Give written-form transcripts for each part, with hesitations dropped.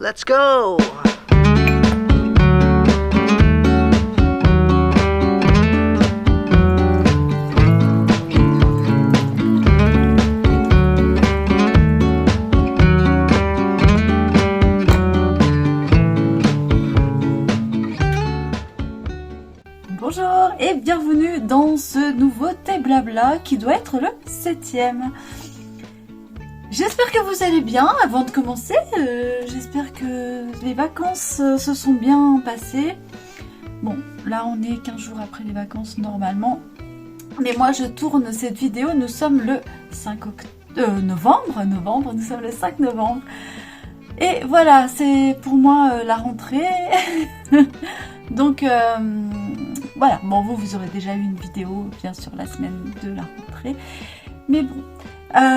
Let's go! Bonjour et bienvenue dans ce nouveau thé blabla qui doit être le 7e. J'espère que vous allez bien. Avant de commencer, j'espère que les vacances se sont bien passées. Bon, là on est 15 jours après les vacances normalement. Mais moi je tourne cette vidéo, nous sommes le 5 novembre, nous sommes le 5 novembre. Et voilà, c'est pour moi la rentrée. Donc voilà, bon vous aurez déjà eu une vidéo bien sûr la semaine de la rentrée. Mais bon,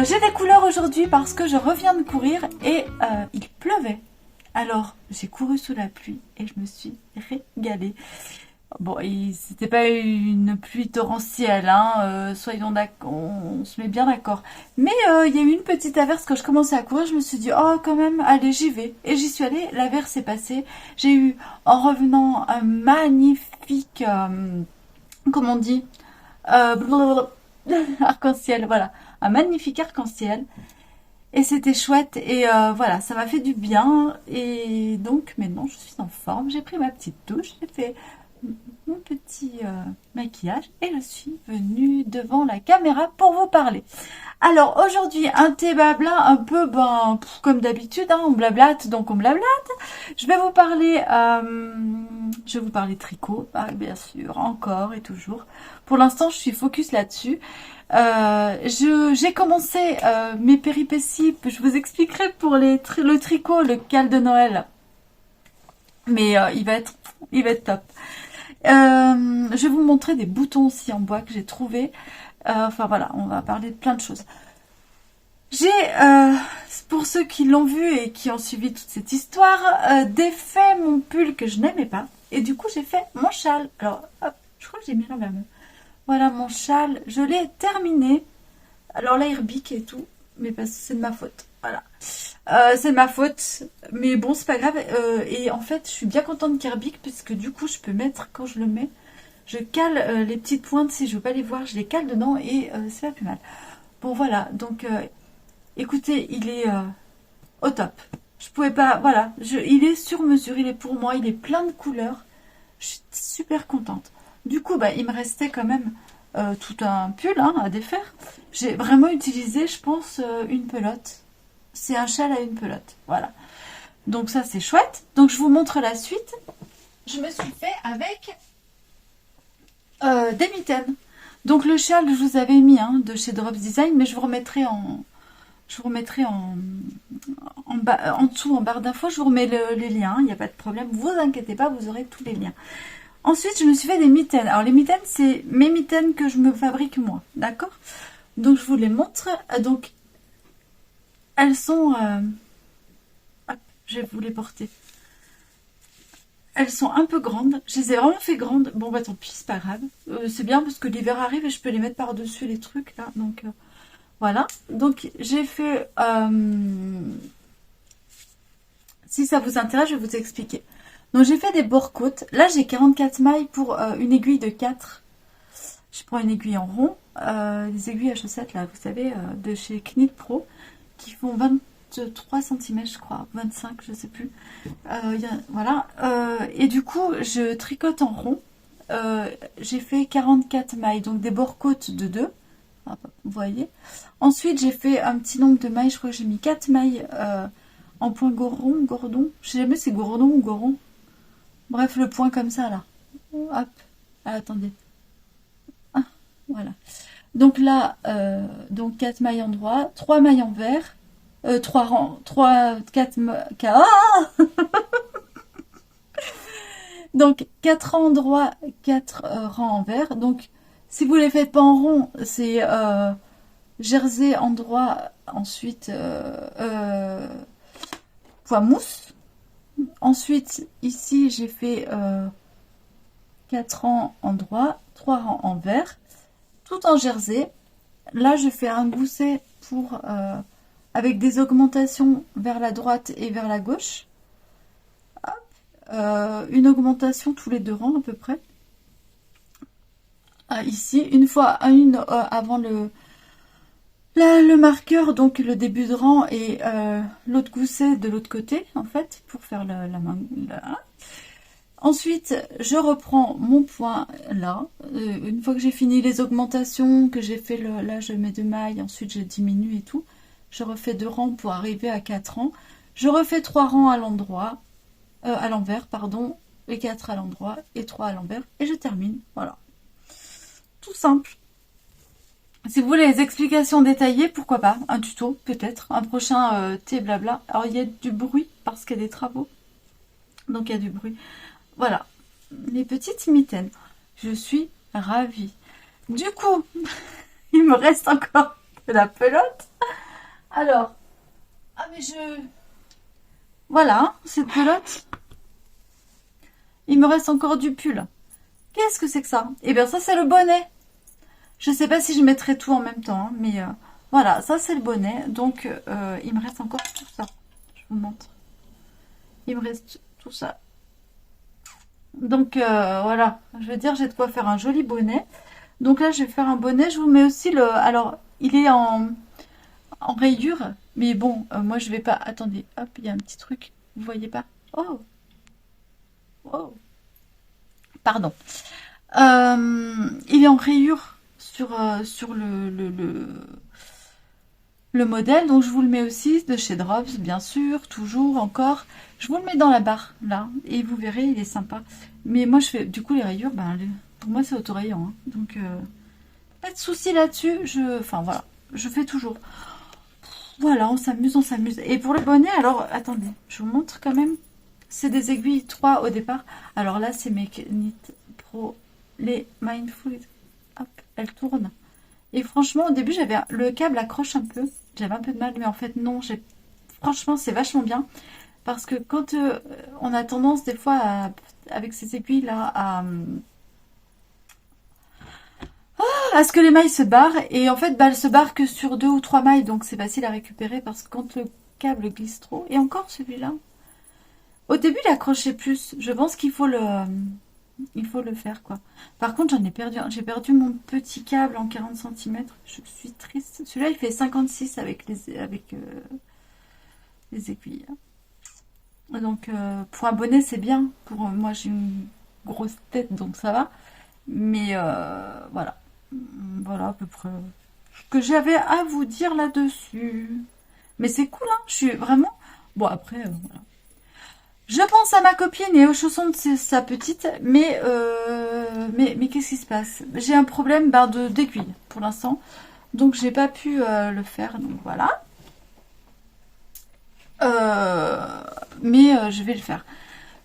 j'ai des couleurs aujourd'hui parce que je reviens de courir et il pleuvait. Alors j'ai couru sous la pluie et je me suis régalée. Bon, c'était pas une pluie torrentielle, hein, soyons d'accord, on se met bien d'accord. Mais il y a eu une petite averse quand je commençais à courir, je me suis dit, oh quand même, allez j'y vais. Et j'y suis allée, l'averse est passée. J'ai eu, en revenant, un magnifique, comment on dit, arc-en-ciel, voilà, un magnifique arc-en-ciel. Et c'était chouette et voilà, ça m'a fait du bien. Et donc maintenant je suis en forme, j'ai pris ma petite douche, j'ai fait mon petit maquillage et je suis venue devant la caméra pour vous parler. Alors aujourd'hui un thé blabla un peu comme d'habitude, hein, on blablate donc on blablate. Je vais vous parler tricot, bien sûr, encore et toujours. Pour l'instant je suis focus là-dessus. J'ai commencé mes péripéties, je vous expliquerai pour le tricot, le cal de Noël. Mais il va être top. Je vais vous montrer des boutons aussi en bois que j'ai trouvé. Enfin voilà, on va parler de plein de choses. J'ai, pour ceux qui l'ont vu et qui ont suivi toute cette histoire, défait mon pull que je n'aimais pas. Et du coup, j'ai fait mon châle. Alors, hop, je crois que j'ai mis l'envers même. Voilà mon châle, je l'ai terminé. Alors là, il rebique et tout, mais parce que c'est de ma faute. Voilà. C'est de ma faute, mais bon, c'est pas grave. Et en fait, je suis bien contente qu'il rebique, puisque du coup, je peux mettre, quand je le mets, je cale les petites pointes, si je veux pas les voir, je les cale dedans et c'est pas plus mal. Bon, voilà, donc, écoutez, il est au top. Je pouvais pas, voilà, il est sur mesure, il est pour moi, il est plein de couleurs. Je suis super contente. Du coup, il me restait quand même tout un pull à défaire. J'ai vraiment utilisé, je pense, une pelote. C'est un châle à une pelote. Voilà. Donc ça, c'est chouette. Donc je vous montre la suite. Je me suis fait avec des mitaines. Donc le châle, je vous avais mis de chez Drops Design, mais je vous remettrai en dessous, en barre d'infos. Je vous remets les liens. Il n'y a pas de problème. Vous inquiétez pas, vous aurez tous les liens. Ensuite, je me suis fait des mitaines. Alors, les mitaines, c'est mes mitaines que je me fabrique moi. D'accord? Donc, je vous les montre. Donc, elles sont... hop, je vais vous les porter. Elles sont un peu grandes. Je les ai vraiment fait grandes. Bon, tant pis, c'est pas grave. C'est bien parce que l'hiver arrive et je peux les mettre par-dessus les trucs, là. Donc, voilà. Donc, j'ai fait... si ça vous intéresse, je vais vous expliquer. Donc j'ai fait des bord-côtes. Là j'ai 44 mailles pour une aiguille de 4. Je prends une aiguille en rond. Les aiguilles à chaussettes là, vous savez, de chez Knit Pro, qui font 23 cm je crois, 25 je sais plus. Voilà. Et du coup je tricote en rond. J'ai fait 44 mailles, donc des bord-côtes de 2. Vous voyez. Ensuite j'ai fait un petit nombre de mailles, je crois que j'ai mis 4 mailles en point gordon. Je sais jamais si c'est gordon ou goron. Bref, le point comme ça, là. Hop. Ah, attendez. Ah, voilà. Donc là, 4 mailles en droit, 3 mailles en vert, 3 rangs, 4... Ah donc, 4 rangs en droit, 4 rangs en vert. Donc, si vous ne les faites pas en rond, c'est jersey en droit, ensuite point mousse. Ensuite, ici, j'ai fait 4 rangs en droit, 3 rangs en vert, tout en jersey. Là, je fais un gousset pour avec des augmentations vers la droite et vers la gauche. une augmentation tous les 2 rangs à peu près. Ici, une fois avant le marqueur, donc le début de rang, et l'autre gousset de l'autre côté, en fait, pour faire la main. Ensuite, je reprends mon point là. Une fois que j'ai fini les augmentations, que j'ai fait là, je mets 2 mailles, ensuite je diminue et tout. Je refais 2 rangs pour arriver à 4 rangs. Je refais 3 rangs à l'envers, pardon, et 4 à l'endroit, et 3 à l'envers, et je termine. Voilà. Tout simple. Si vous voulez les explications détaillées, pourquoi pas, un tuto, peut-être, un prochain thé blabla. Alors il y a du bruit, parce qu'il y a des travaux, donc il y a du bruit. Voilà, mes petites mitaines, je suis ravie. Du coup, il me reste encore de la pelote. Alors, voilà, cette pelote. Il me reste encore du pull. Qu'est-ce que c'est que ça? Eh bien ça c'est le bonnet. Je sais pas si je mettrai tout en même temps, hein, mais voilà, ça c'est le bonnet. Donc il me reste encore tout ça. Je vous montre. Il me reste tout ça. Donc voilà, je veux dire, j'ai de quoi faire un joli bonnet. Donc là, je vais faire un bonnet. Je vous mets aussi le... Alors, il est en rayure. Mais bon, moi, je vais pas... Attendez, hop, il y a un petit truc. Vous voyez pas? Oh, oh, pardon. Il est en rayure sur le modèle. Donc, je vous le mets aussi de chez Drops, bien sûr. Toujours, encore. Je vous le mets dans la barre, là. Et vous verrez, il est sympa. Mais moi, je fais... Du coup, les rayures, ben, pour moi, c'est autorayant. Hein. Donc... pas de souci là-dessus, enfin voilà, je fais toujours. Voilà, on s'amuse, on s'amuse. Et pour le bonnet, alors, attendez, je vous montre quand même. C'est des aiguilles 3 au départ. Alors là, c'est mes Knit Pro, les Mindful. Hop, elles tournent. Et franchement, au début, j'avais le câble accroche un peu. J'avais un peu de mal, mais en fait, non. Franchement, c'est vachement bien. Parce que quand on a tendance, des fois, avec ces aiguilles-là, à ce que les mailles se barrent, et en fait elles se barrent que sur 2 ou 3 mailles, donc c'est facile à récupérer parce que quand le câble glisse trop, et encore celui-là, au début il accrochait plus, je pense qu'il faut le faire quoi. Par contre j'ai perdu mon petit câble en 40 cm, je suis triste, celui-là il fait 56 avec les aiguilles. Donc pour un bonnet c'est bien, moi j'ai une grosse tête donc ça va, mais voilà. Voilà à peu près ce que j'avais à vous dire là-dessus. Mais c'est cool, hein. Je suis vraiment... Bon, après, voilà. Je pense à ma copine et aux chaussons de sa petite, mais qu'est-ce qui se passe? J'ai un problème d'aiguille pour l'instant, donc j'ai pas pu le faire, donc voilà. Mais je vais le faire.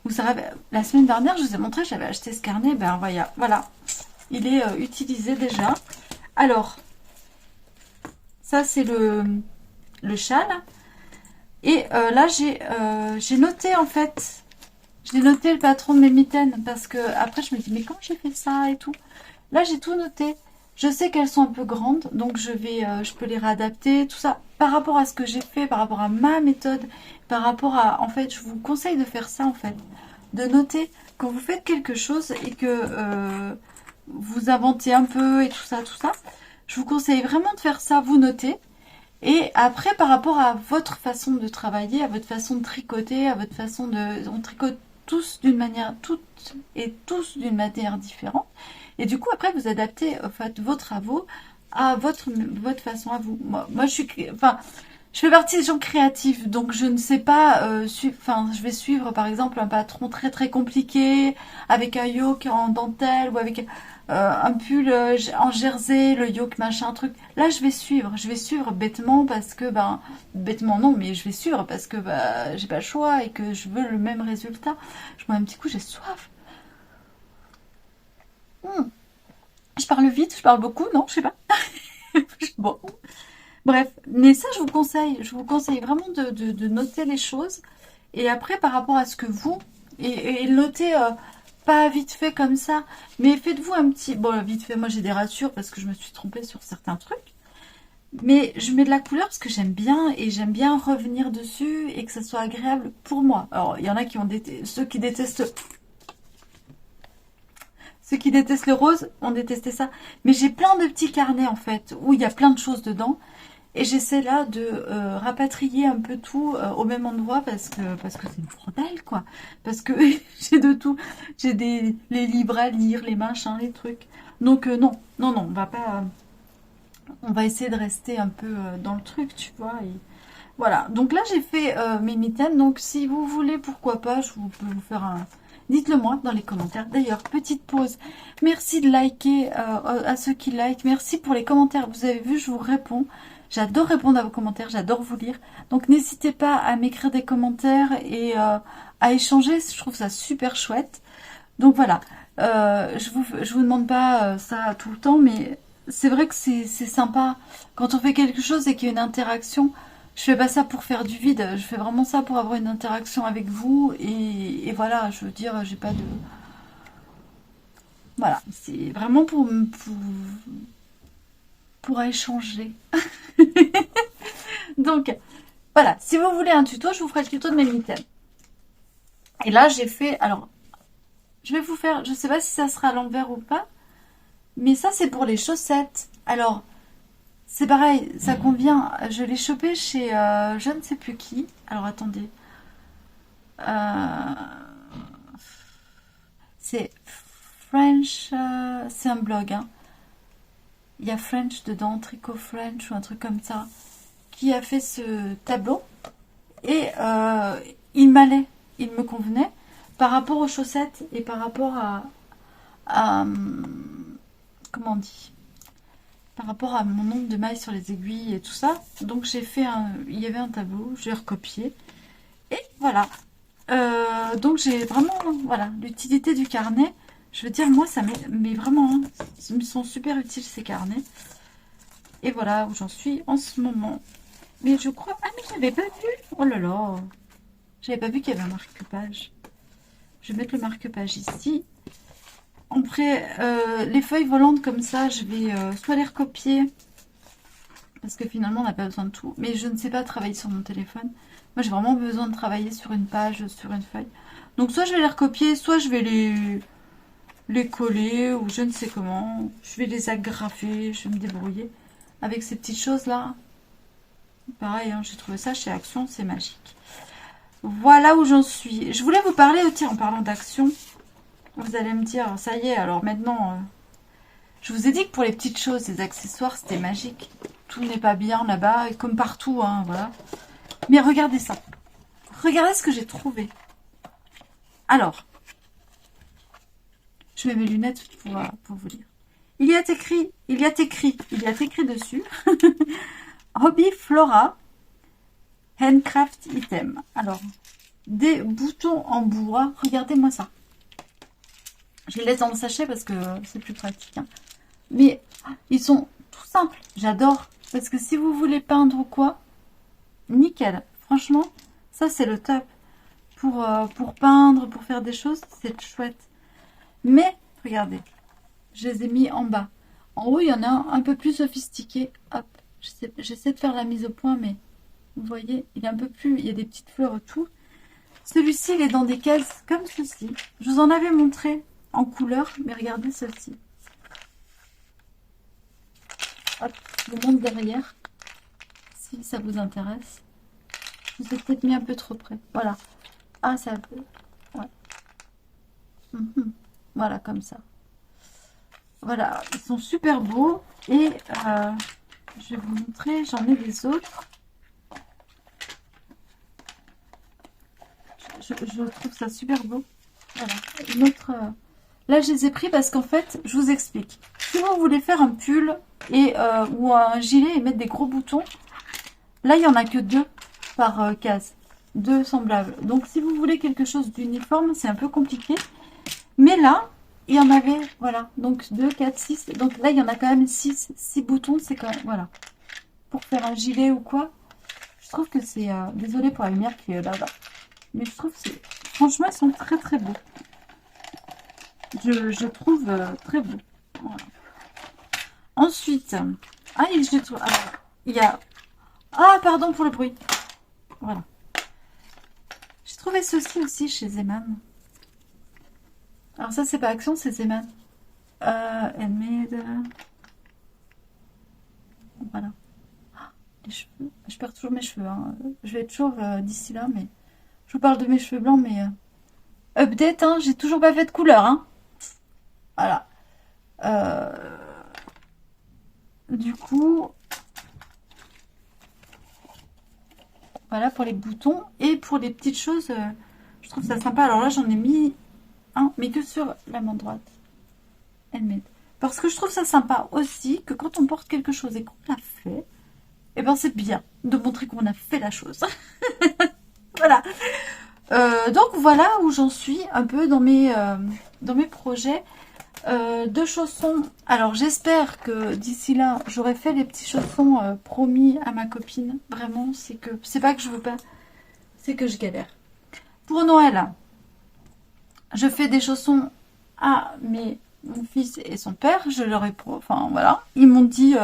Vous savez, la semaine dernière, je vous ai montré, j'avais acheté ce carnet, ben voilà. Il est utilisé déjà. Alors, ça c'est le châle. Et là, j'ai noté en fait, j'ai noté le patron de mes mitaines parce que après je me dis mais comment j'ai fait ça et tout. Là, j'ai tout noté. Je sais qu'elles sont un peu grandes, donc je peux les réadapter, tout ça par rapport à ce que j'ai fait, par rapport à ma méthode, par rapport à, en fait, je vous conseille de faire ça en fait, de noter quand vous faites quelque chose et que vous inventez un peu et tout ça. Je vous conseille vraiment de faire ça, vous notez. Et après, par rapport à votre façon de travailler, à votre façon de tricoter, à votre façon de... On tricote tous d'une manière, toutes et tous d'une manière différente. Et du coup, après, vous adaptez en fait, vos travaux à votre façon à vous. Moi je suis... Enfin, je fais partie des gens créatifs, donc je ne sais pas enfin, je vais suivre par exemple un patron très très compliqué avec un yoke en dentelle ou avec un pull en jersey, le yoke machin truc. Là, je vais suivre bêtement parce que bêtement non, mais je vais suivre parce que j'ai pas le choix et que je veux le même résultat. Je bois un petit coup, j'ai soif. Je parle vite, je parle beaucoup, non, je sais pas. Bon. Bref, mais ça je vous conseille vraiment de noter les choses et après par rapport à ce que vous et notez pas vite fait comme ça, mais faites-vous un petit, bon vite fait, moi j'ai des ratures parce que je me suis trompée sur certains trucs, Mais je mets de la couleur parce que j'aime bien et j'aime bien revenir dessus et que ça soit agréable pour moi. Alors, il y en a qui ont ceux qui détestent le rose ont détesté ça. Mais j'ai plein de petits carnets en fait où il y a plein de choses dedans. Et j'essaie là de rapatrier un peu tout au même endroit parce que c'est une bordel quoi. Parce que j'ai de tout. J'ai les livres à lire, les machins, les trucs. Donc non, non, non, on va pas. On va essayer de rester un peu dans le truc, tu vois. Et voilà. Donc là j'ai fait mes mitaines. Donc si vous voulez, pourquoi pas, je peux vous faire un. Dites-le moi dans les commentaires. D'ailleurs, petite pause. Merci de liker à ceux qui like. Merci pour les commentaires. Vous avez vu, je vous réponds. J'adore répondre à vos commentaires. J'adore vous lire. Donc n'hésitez pas à m'écrire des commentaires et à échanger. Je trouve ça super chouette. Donc voilà. Je vous demande pas ça tout le temps, mais c'est vrai que c'est sympa. Quand on fait quelque chose et qu'il y a une interaction, je fais pas ça pour faire du vide, je fais vraiment ça pour avoir une interaction avec vous et voilà, je veux dire, j'ai pas de... Voilà, c'est vraiment pour échanger. Donc, voilà, si vous voulez un tuto, je vous ferai le tuto de mes mitaines. Et là, j'ai fait, alors, je vais vous faire, je sais pas si ça sera à l'envers ou pas, mais ça, c'est pour les chaussettes. Alors, c'est pareil, ça convient, je l'ai chopé chez je ne sais plus qui. Alors, attendez. Euh, c'est French, c'est un blog, hein. Il y a French dedans, Tricot French ou un truc comme ça, qui a fait ce tableau. Et il m'allait, il me convenait, par rapport aux chaussettes et par rapport à comment on dit, par rapport à mon nombre de mailles sur les aiguilles et tout ça. Donc j'ai fait il y avait un tableau, j'ai recopié. Et voilà. Donc j'ai vraiment, voilà, l'utilité du carnet. Je veux dire, moi, ça mais vraiment, hein, ils me sont super utiles ces carnets. Et voilà où j'en suis en ce moment. Mais je crois... Ah, mais j'avais pas vu. Oh là là. J'avais pas vu qu'il y avait un marque-page. Je vais mettre le marque-page ici. Après, les feuilles volantes comme ça, je vais soit les recopier. Parce que finalement, on n'a pas besoin de tout. Mais je ne sais pas travailler sur mon téléphone. Moi, j'ai vraiment besoin de travailler sur une page, sur une feuille. Donc, soit je vais les recopier, soit je vais les coller, ou je ne sais comment. Je vais les agrafer, je vais me débrouiller. Avec ces petites choses-là. Pareil, hein, j'ai trouvé ça chez Action, c'est magique. Voilà où j'en suis. Je voulais vous parler aussi en parlant d'Action. Vous allez me dire, ça y est, alors maintenant... je vous ai dit que pour les petites choses, les accessoires, c'était magique. Tout n'est pas bien là-bas, comme partout, hein, voilà. Mais regardez ça. Regardez ce que j'ai trouvé. Alors, je mets mes lunettes pour vous lire. Il y a écrit dessus. Hobby Flora Handcraft Item. Alors, des boutons en bois. Regardez-moi ça. Je les laisse dans le sachet parce que c'est plus pratique. Hein. Mais ils sont tout simples. J'adore. Parce que si vous voulez peindre ou quoi, nickel. Franchement, ça c'est le top. Pour peindre, pour faire des choses, c'est chouette. Mais, regardez. Je les ai mis en bas. En haut, il y en a un peu plus sophistiqué. Hop. J'essaie de faire la mise au point, mais vous voyez, il est un peu plus... Il y a des petites fleurs autour. Celui-ci, il est dans des cases comme ceci. Je vous en avais montré en couleur, mais regardez celle-ci. Hop, je vous montre derrière, si ça vous intéresse. Je vous ai peut-être mis un peu trop près. Voilà. Ah, ça peut... Ouais. Voilà, comme ça. Voilà, ils sont super beaux. Et je vais vous montrer, j'en ai des autres. Je trouve ça super beau. Voilà, une autre... Là, je les ai pris parce qu'en fait, je vous explique. Si vous voulez faire un pull ou un gilet et mettre des gros boutons, là, il n'y en a que 2 par case. 2 semblables. Donc, si vous voulez quelque chose d'uniforme, c'est un peu compliqué. Mais là, il y en avait, voilà. Donc, 2, 4, 6. Donc là, il y en a quand même 6 boutons. C'est quand même, voilà. Pour faire un gilet ou quoi. Je trouve que c'est... désolée pour la lumière qui est là-bas. Mais je trouve que c'est... Franchement, ils sont très très beaux. Je trouve très beau. Voilà. Ensuite, il y a... Ah, pardon pour le bruit. Voilà. J'ai trouvé ceci aussi chez Zeman. Alors ça, c'est pas Action, c'est Zeman. Handmade. Voilà. Ah, les cheveux. Je perds toujours mes cheveux. Hein. Je vais être chauve d'ici là, mais... Je vous parle de mes cheveux blancs, mais... Update, hein, j'ai toujours pas fait de couleur, hein. Voilà. Du coup... Voilà pour les boutons. Et pour les petites choses, je trouve ça sympa. Alors là, j'en ai mis un, mais que sur la main droite. Handmade. Parce que je trouve ça sympa aussi que quand on porte quelque chose et qu'on l'a fait, eh ben c'est bien de montrer qu'on a fait la chose. Voilà. Donc voilà où j'en suis un peu dans mes projets de chaussons. Alors j'espère que d'ici là j'aurai fait les petits chaussons promis à ma copine. Vraiment, c'est pas que je veux pas, c'est que je galère. Pour Noël, je fais des chaussons à mon fils et son père. Je leur ai enfin voilà, ils m'ont dit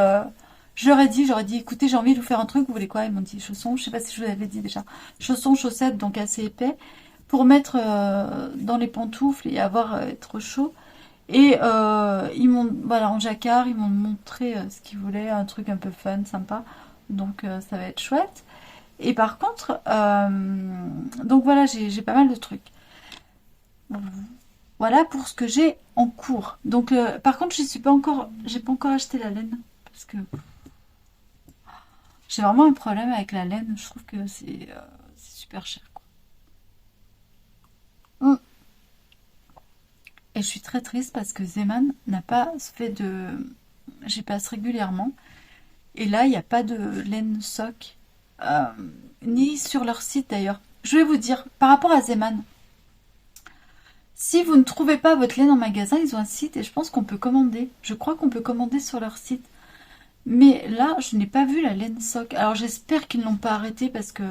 j'aurais dit, écoutez, j'ai envie de vous faire un truc, vous voulez quoi? Ils m'ont dit chaussons, je sais pas si je vous l'avais dit déjà. Chaussons, chaussettes, donc assez épais, pour mettre dans les pantoufles et être chaud. Et ils m'ont, voilà, en jacquard, ils m'ont montré ce qu'ils voulaient, un truc un peu fun, sympa. Donc ça va être chouette. Et par contre, donc voilà, j'ai pas mal de trucs. Voilà pour ce que j'ai en cours. Donc par contre, j'ai pas encore acheté la laine parce que j'ai vraiment un problème avec la laine. Je trouve que c'est super cher, quoi. Et je suis très triste parce que Zeman n'a pas fait de... J'y passe régulièrement. Et là, il n'y a pas de laine sock. Ni sur leur site d'ailleurs. Je vais vous dire, par rapport à Zeman, si vous ne trouvez pas votre laine en magasin, ils ont un site et je pense qu'on peut commander. Je crois qu'on peut commander sur leur site. Mais là, je n'ai pas vu la laine sock. Alors j'espère qu'ils ne l'ont pas arrêté parce que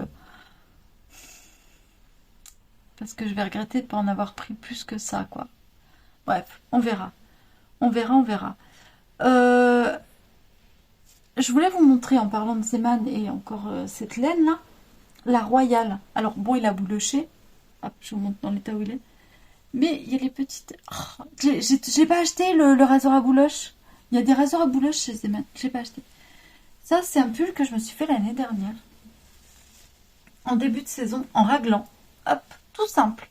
je vais regretter de ne pas en avoir pris plus que ça, quoi. Bref, on verra. On verra, on verra. Je voulais vous montrer, en parlant de Zeman et encore cette laine-là, la Royale. Alors, bon, il a bouloché. Hop, je vous montre dans l'état où il est. Mais il y a les petites... Oh, j'ai pas acheté le rasoir à bouloche. Il y a des rasoirs à bouloche chez Zeman. J'ai pas acheté. Ça, c'est un pull que je me suis fait l'année dernière. En début de saison, en raglan. Hop, tout simple.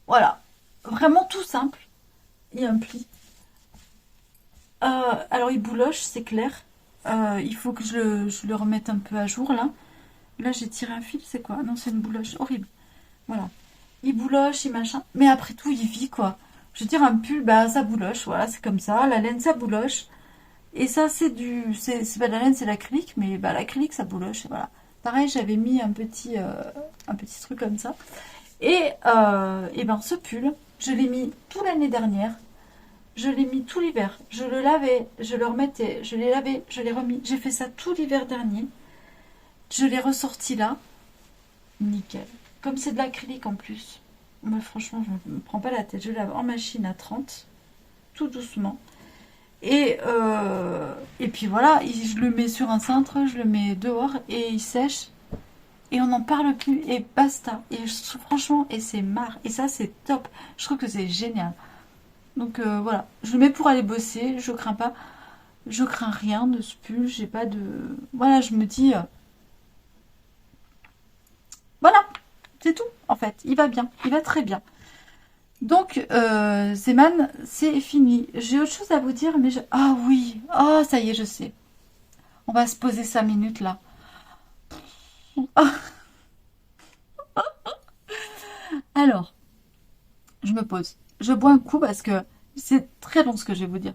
Voilà. Vraiment tout simple. Il y a un pli. Alors, il bouloche, c'est clair. Il faut que je le remette un peu à jour, là. Là, j'ai tiré un fil, c'est quoi? Non, c'est une bouloche. Horrible. Voilà. Il bouloche, il machin. Mais après tout, il vit, quoi. Je veux dire, un pull, bah, ça bouloche. Voilà, c'est comme ça. La laine, ça bouloche. Et ça, c'est pas de la laine, c'est l'acrylique. Mais bah, l'acrylique, ça bouloche. Et voilà. Pareil, j'avais mis un petit truc comme ça. Et ben, ce pull, je l'ai mis toute l'année dernière. Je l'ai mis tout l'hiver. Je le lavais, je le remettais, je l'ai lavé, je l'ai remis. J'ai fait ça tout l'hiver dernier. Je l'ai ressorti là. Nickel. Comme c'est de l'acrylique en plus. Moi, franchement, je ne me prends pas la tête. Je lave en machine à 30. Tout doucement. Et puis voilà, je le mets sur un cintre, je le mets dehors et il sèche. Et on n'en parle plus. Et basta. Et franchement, et c'est marre. Et ça, c'est top. Je trouve que c'est génial. Donc voilà, je le mets pour aller bosser, je crains pas, je crains rien de ce pull, j'ai pas de... Voilà, je me dis... Voilà, c'est tout en fait, il va bien, il va très bien. Donc, Zeman, c'est fini. J'ai autre chose à vous dire, mais ah oui, ah ça y est, je sais. On va se poser 5 minutes là. Ah. Alors, je me pose. Je bois un coup parce que c'est très long ce que je vais vous dire.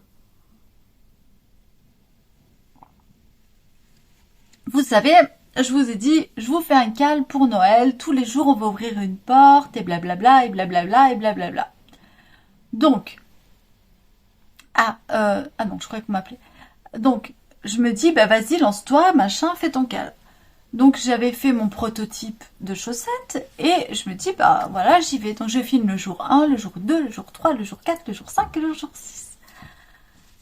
Vous savez, je vous ai dit, je vous fais un cal pour Noël. Tous les jours, on va ouvrir une porte et blablabla et blablabla et blablabla. Donc, ah non, je croyais que vous m'appelez. Donc, je me dis, bah vas-y, lance-toi, machin, fais ton cal. Donc, j'avais fait mon prototype de chaussettes et je me dis, bah voilà, j'y vais. Donc, je filme le jour 1, le jour 2, le jour 3, le jour 4, le jour 5 et le jour 6.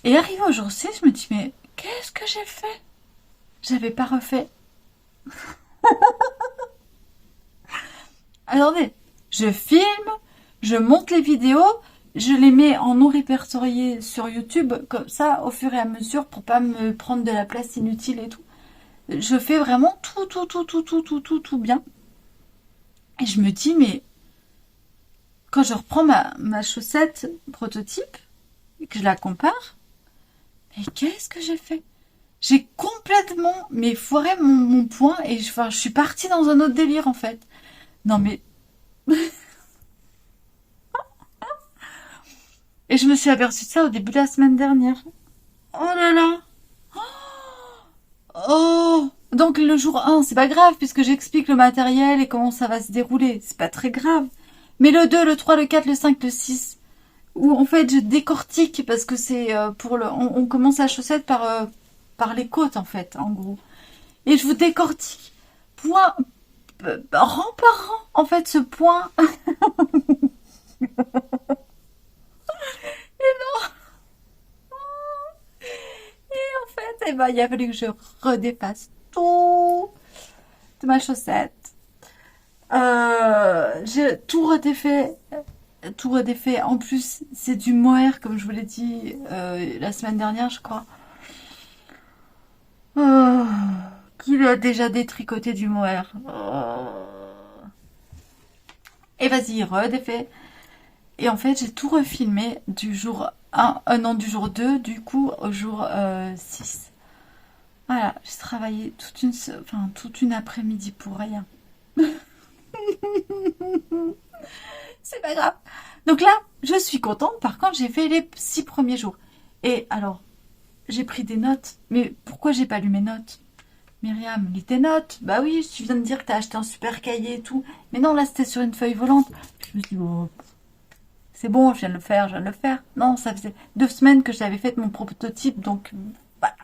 Et arrivé au jour 6, je me dis, mais qu'est-ce que j'ai fait? J'avais pas refait. Attendez, je filme, je monte les vidéos, je les mets en non répertorié sur YouTube, comme ça, au fur et à mesure, pour pas me prendre de la place inutile et tout. Je fais vraiment tout bien. Et je me dis, mais quand je reprends ma chaussette prototype, et que je la compare, mais qu'est-ce que j'ai fait? J'ai complètement, mais foiré mon point, et je suis partie dans un autre délire, en fait. Non, mais... Et je me suis aperçue de ça au début de la semaine dernière. Oh là là! Oh! Donc le jour 1, c'est pas grave, puisque j'explique le matériel et comment ça va se dérouler. C'est pas très grave. Mais le 2, le 3, le 4, le 5, le 6, où en fait je décortique, parce que c'est pour le... On commence la chaussette par les côtes, en fait, en gros. Et je vous décortique, point, rang par rang, en fait, ce point. En fait, eh ben, il a fallu que je redéfasse de ma chaussette. J'ai tout redéfait. Tout redéfait. En plus, c'est du mohair, comme je vous l'ai dit la semaine dernière, je crois. Oh, qui a déjà détricoté du mohair? Et vas-y, redéfait. Et en fait, j'ai tout refilmé du jour 1, non, du jour 2, du coup, au jour 6. Voilà, j'ai travaillé toute une après-midi pour rien. C'est pas grave. Donc là, je suis contente. Par contre, j'ai fait les 6 premiers jours. Et alors, j'ai pris des notes. Mais pourquoi j'ai pas lu mes notes? Myriam, lis tes notes. Bah oui, tu viens de dire que t'as acheté un super cahier et tout. Mais non, là, c'était sur une feuille volante. Je me suis dit, oh, c'est bon, je viens de le faire, je viens de le faire. Non, ça faisait 2 semaines que j'avais fait mon prototype. Donc, voilà.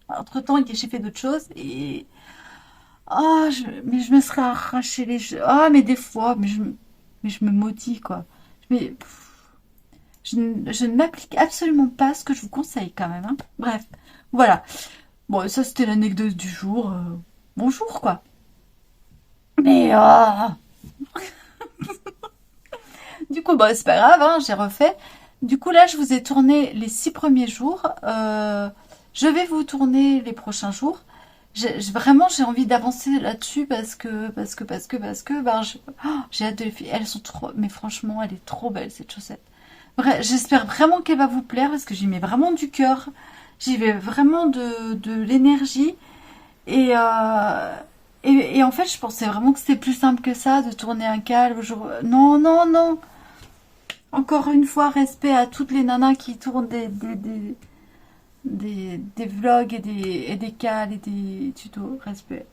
Entre-temps, j'ai fait d'autres choses. Et... Oh, mais je me serais arraché les cheveux. Ah, mais des fois, mais je me maudis, quoi. Mais, je ne m'applique absolument pas ce que je vous conseille, quand même. Hein. Bref, voilà. Bon, ça, c'était l'anecdote du jour. Bonjour, quoi. Mais, du coup, bah, c'est pas grave, hein, j'ai refait. Du coup, là, je vous ai tourné les 6 premiers jours. Je vais vous tourner les prochains jours. Vraiment, j'ai envie d'avancer là-dessus parce que, ben, j'ai hâte de les filles. Elles sont trop, mais franchement, elle est trop belle, cette chaussette. Bref, j'espère vraiment qu'elle va vous plaire parce que j'y mets vraiment du cœur. J'y mets vraiment de l'énergie. Et, et en fait, je pensais vraiment que c'était plus simple que ça de tourner un calme. Non, non, non. Encore une fois, respect à toutes les nanas qui tournent des vlogs et des cales et des tutos. Respect.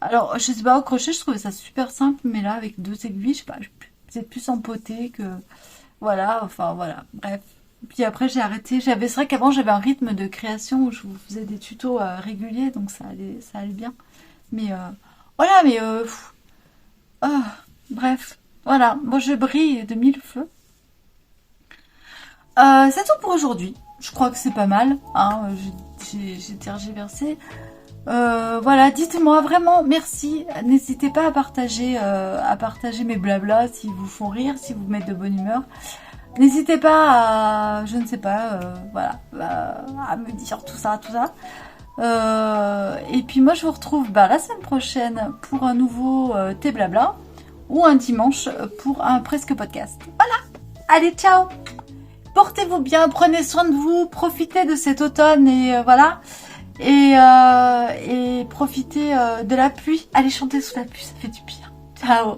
Alors, je sais pas, au crochet, je trouvais ça super simple, mais là, avec 2 aiguilles, je sais pas, c'est plus empoté que... Voilà, enfin, voilà, bref. Puis après, j'ai arrêté. C'est vrai qu'avant, j'avais un rythme de création où je vous faisais des tutos réguliers, donc ça allait bien. Mais voilà, mais... ah, bref, voilà. Bon, je brille de mille feux. C'est tout pour aujourd'hui. Je crois que c'est pas mal. Hein, j'ai tergiversé. Voilà, dites-moi vraiment merci. N'hésitez pas à partager mes blablas s'ils vous font rire, si vous mettent de bonne humeur. N'hésitez pas à, je ne sais pas, voilà, à me dire tout ça, tout ça. Et puis moi, je vous retrouve la semaine prochaine pour un nouveau thé blabla ou un dimanche pour un presque podcast. Voilà. Allez, ciao. Portez-vous bien, prenez soin de vous, profitez de cet automne et voilà. Et profitez de la pluie. Allez chanter sous la pluie, ça fait du bien. Ciao.